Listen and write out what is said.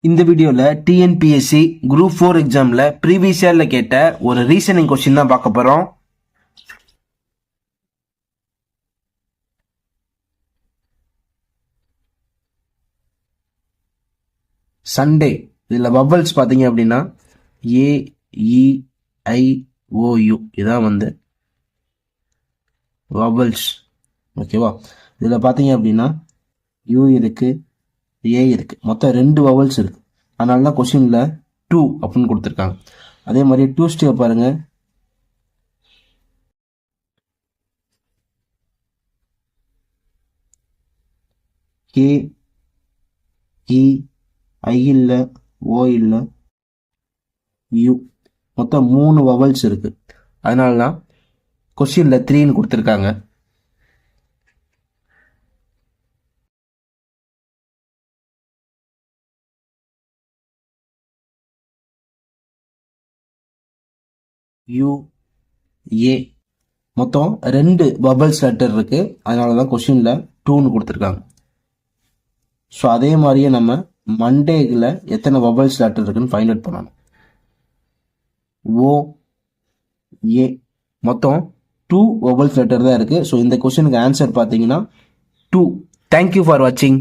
இந்த வீடியோல TNPSC group 4 எக்ஸாம்ல ப்ரீவியஸ் இயர்ல கேட்ட ஒரு ரீசனிங் கொஸ்டின் தான் பார்க்க போறோம். சண்டே இதுல வவல்ஸ் பாத்தீங்க அப்படின்னா ஏ இ ஐ ஓ யூ இதான் வவல்ஸ். ஓகேவா? இதுல பாத்தீங்க அப்படின்னா யூ இருக்கு, ஏ இருக்கு, மொத்தம் 2 வவல்ஸ் இருக்கு. அதனால தான் கொஸ்டின்ல 2 அப்படின்னு கொடுத்துருக்காங்க. அதே மாதிரி டியூஸ்டே பாருங்க, கே இ ஐ இல்ல, ஓ இல்ல, யூ, மொத்தம் 3 வவல்ஸ் இருக்கு. அதனால தான் கொஸ்டின்ல 3ன்னு கொடுத்துருக்காங்க. யூ ஏ மொத்தம் 2 பபிள்ஸ் லெட்டர் இருக்கு. அதனால தான் கொஸ்டின்ல 2ன்னு கொடுத்துருக்காங்க. ஸோ அதே மாதிரியே நம்ம மண்டேல எத்தனை பபிள்ஸ் லெட்டர் இருக்குன்னு ஃபைண்ட் அவுட் பண்ணணும். ஓ ஏ மொத்தம் 2 பபிள்ஸ் லெட்டர் தான் இருக்கு. ஸோ இந்த கொஸ்டினுக்கு ஆன்சர் பார்த்தீங்கன்னா 2. தேங்க்யூ ஃபார் வாட்சிங்.